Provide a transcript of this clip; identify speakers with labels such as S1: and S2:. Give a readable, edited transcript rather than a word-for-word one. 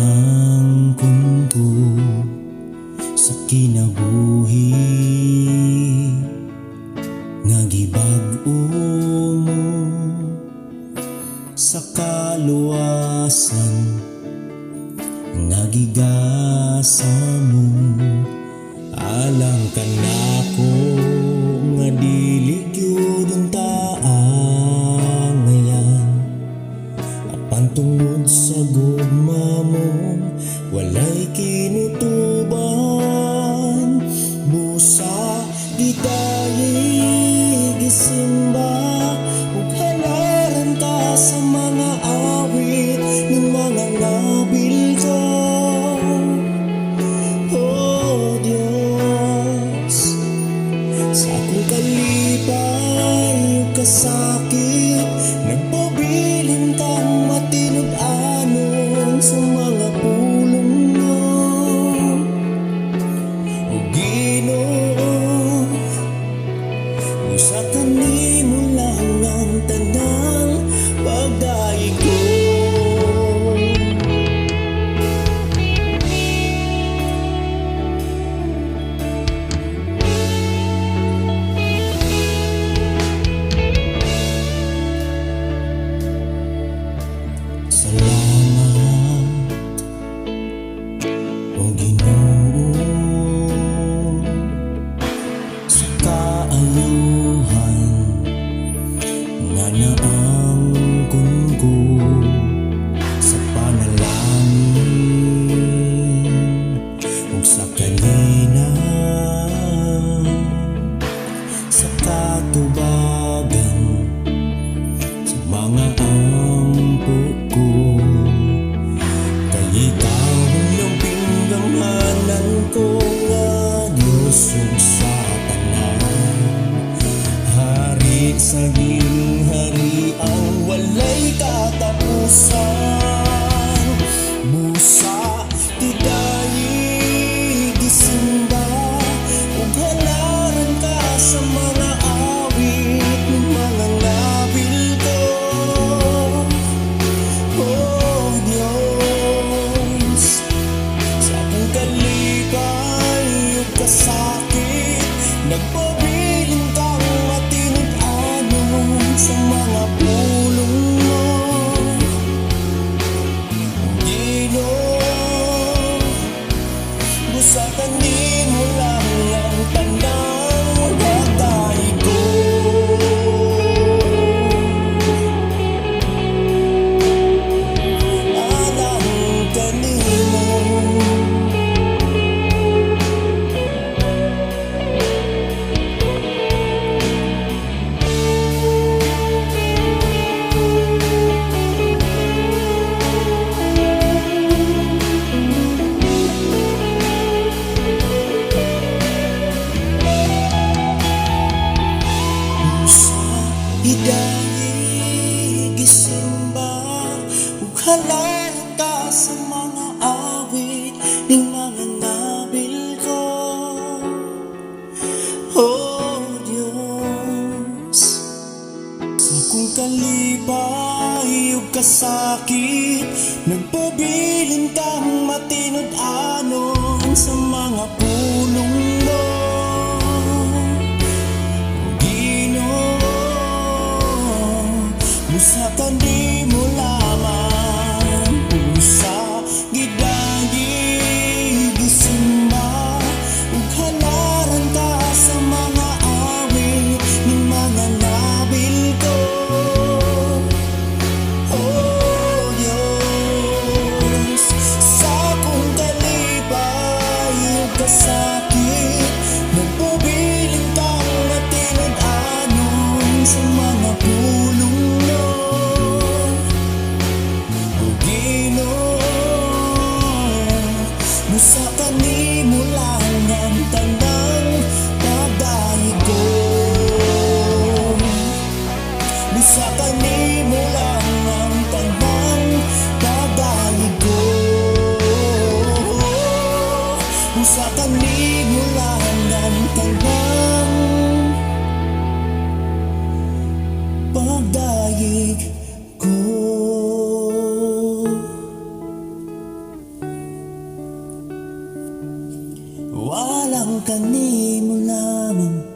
S1: angkon ko sa kinabuhi nga gibag-o mo sa kaluwasan nga gigasa mo. Alam ka nako nga dili gyud ngayan apan tungod sa gugma mo walay kinutuban. Busa gidayi gisimba ug halaran ka sa mga awit ng mga nabil ko. Oh Diyos, sa akong kalipay ug kasakit nagpabilin kang matinud-anon sa mga pulong mo. O Ginoo, usa kanimo lang ang tanang pagdaig ko. Salamat, O Ginoo, sa kaayuhan nga naangkon ko sa panalangin ug sa kanina sa katubagan sa mga ampo ko. Kay ikaw ang pinggamanan ko nga Diyos ug sa tanan, hari sa ginghari ang walay katapusan. Busa tidayi gisimba ug halaran ka sa mga awit ng mga nabil ko. Oh Diyos, sa akong kalipay ug kasakit nagpabilin kang matinud-anon sa mga pulong mo. Ginoo, busa kanimo lang ang tanang pagdaig ko. Alam kanimo hidayi gisimba ug halaran ka sa mga awit ning mga nabil ko. Oh Diyos, sa akong kalipay ug kasakit nagpabilin kang matinud-anon sa mga pulong mo. Busa kanimo lamang, busa gidayi gisimba ug halaran ka sa mga awit ning mga nabil ko. Oh Diyos, sa akong kalipay ug kasakit nagpabilin kang matinud-anon sa mga pulong mo. Busa kanimo lang ang tanang pagdaig ko. Busa kanimo lang ang tanang pagdaig ko. Busa kanimo lang ang tanang pagdaig ko. Walang kanimo lamang